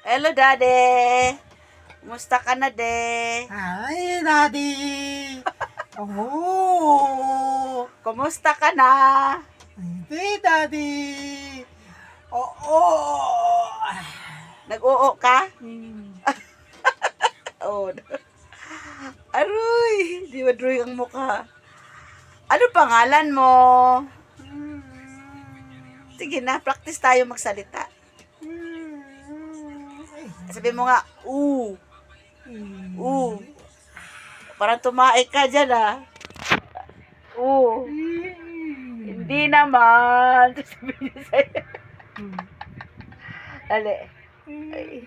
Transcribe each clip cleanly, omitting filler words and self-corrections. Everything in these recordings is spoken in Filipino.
Hello, Daddy. Kumusta ka na, de? Hi, Daddy! Oh! Kumusta ka na? Hindi, Daddy! Oo! Nag-oo ka? Oh. Aroy, di ba drawing ang mukha? Ano pangalan mo? Sige na, practice tayo magsalita. Sabi mo nga, Parang tumae ka dyan, ah. Hindi naman. Sabi niya sa'yo. Dali. Ay.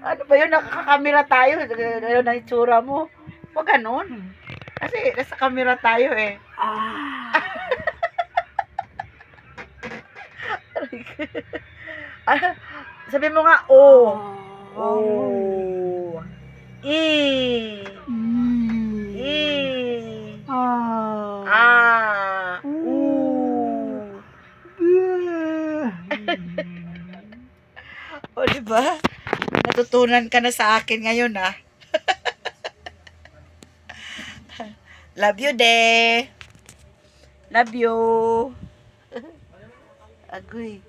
Ano ba yun? Nakakakamera tayo. Ano na itsura mo? Huwag ganun. Kasi nasa camera tayo eh. Ah, sabi mo nga, O. I. I. A. U. O, diba? Natutunan ka na sa akin ngayon, ah. Love you, de. Love you. Agoy.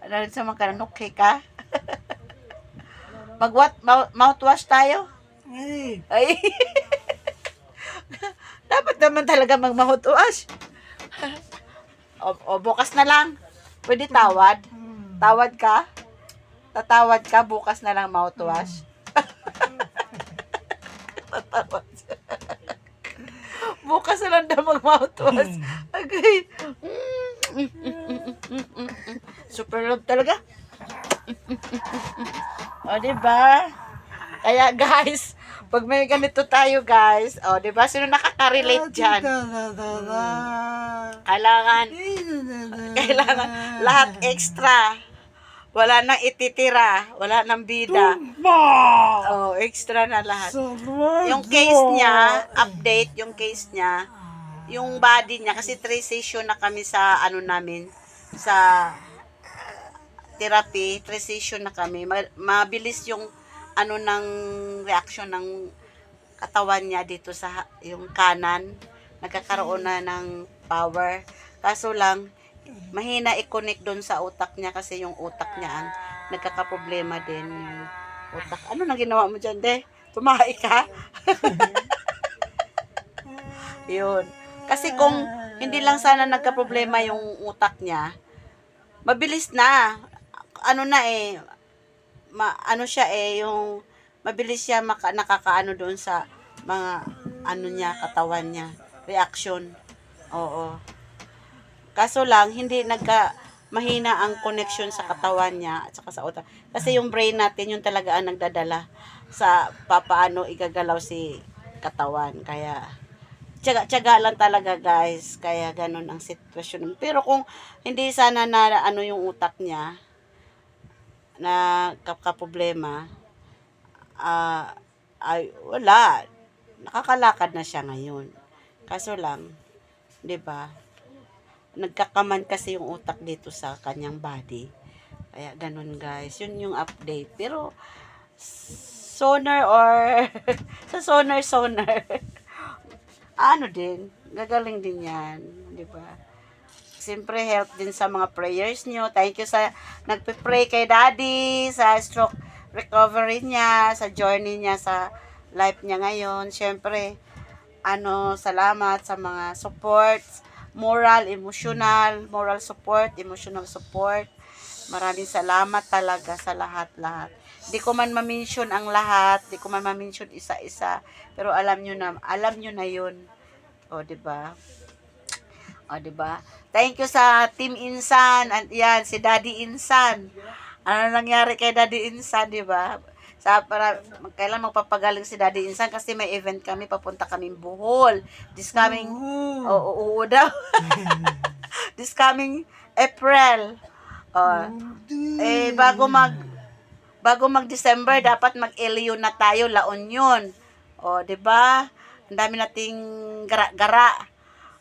Ano rin sa mga kananok, ka? Mouthwash tayo? Ay! Ay. Dapat naman talaga mag-mouthwash. O, bukas na lang. Pwede tawad? Tawad ka? Tatawad ka, bukas na lang mouthwash. Tatawad. Bukas na lang daw mag-mouthwash. Okay. Super love talaga. O, diba? Kaya, guys, pag may ganito tayo, guys, o, diba? Sino nakaka-relate dyan? Kailangan lahat extra. Wala nang ititira. Wala nang bida. Oh, extra na lahat. Yung case niya, update yung case niya, yung body niya, kasi 3 session na kami sa ano namin, sa therapy, 3 session na kami. Mabilis yung ano ng reaction ng katawan niya dito sa yung kanan. Nagkakaroon na ng power. Kaso lang, mahina i-connect doon sa utak niya kasi yung utak niya ang nagkakaproblema din yung utak. Ano na ginawa mo dyan, de? Tumahi ka? Yun. Kasi kung hindi lang sana nagka-problema yung utak niya, mabilis na. Ano na eh, ano siya eh, yung mabilis siya nakakaano doon sa mga ano niya, katawan niya, reaction. Oo. Kaso lang, hindi mahina ang connection sa katawan niya at saka sa utak. Kasi yung brain natin, yung talaga ang nagdadala sa papaano igagalaw si katawan. Kaya, tiyaga lang talaga, guys. Kaya ganun ang sitwasyon. Pero kung hindi sana na ano yung utak niya, na kaproblema, ay wala. Nakakalakad na siya ngayon. Kaso lang, 'di ba? Nagkakaman kasi yung utak dito sa kanyang body. Kaya ganun, guys. Yun yung update. Pero sonar or sa sonar ano din, gagaling din yan, 'di ba? Siyempre, help din sa mga prayers nyo. Thank you sa nagpe-pray kay Daddy, sa stroke recovery niya, sa journey niya, sa life niya ngayon. Siyempre, salamat sa mga supports, moral support, emotional support. Maraming salamat talaga sa lahat-lahat. Di ko man ma-mention ang lahat, di ko man ma-mention isa-isa, pero alam nyo na yun. O, 'di ba? O, 'di ba? Thank you sa Team Insan. And yan, si Daddy Insan. Ano nangyari kay Daddy Insan, 'di ba? Kailan magpapagaling si Daddy Insan kasi may event kami, papunta kaming Bohol. This coming oo daw. This coming April. Bago mag December dapat mag-LU na tayo, La Union. O, 'di ba? Ang dami nating gara-gara.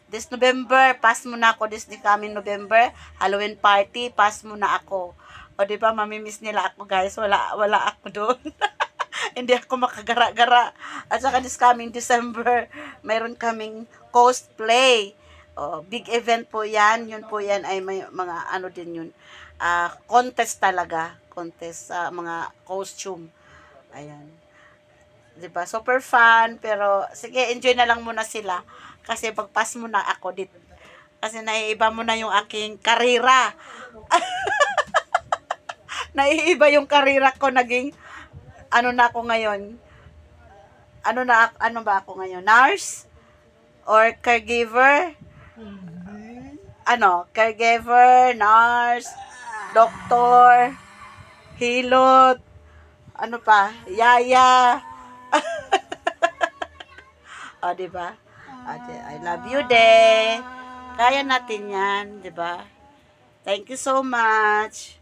This November, pass mo na ako. This coming November, Halloween party, pass mo na ako. O, di ba, mamimiss nila ako, guys. Wala ako doon. Hindi ako makagara-gara. At saka this coming December, mayroon kaming cosplay. Oh, big event po yan. Yun po yan ay may mga ano din yun. Contest talaga. Contest sa mga costume. Ayan. 'Di ba? Super fun. Pero, sige, enjoy na lang muna sila. Kasi pagpas mo na ako dito. Kasi naiiba mo na yung aking karira. Naiiba yung karira ko. Naging, ano na ako ngayon? Ano ba ako ngayon? Nurse? Or caregiver? Caregiver, nurse, doktor, hilot, ano pa? Yaya. O, di ba? I love you, de. Kaya natin yan, di ba? Thank you so much.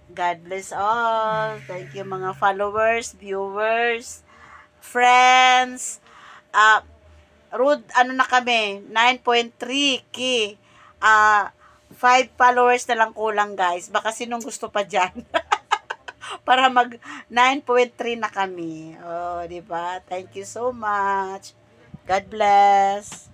God bless all. Thank you mga followers, viewers, friends. Rude, ano na kami, 9.3k. 5 followers na lang kulang, guys. Baka sinong gusto pa dyan. Para mag 9.3 na kami. Oh, di ba? Thank you so much. God bless.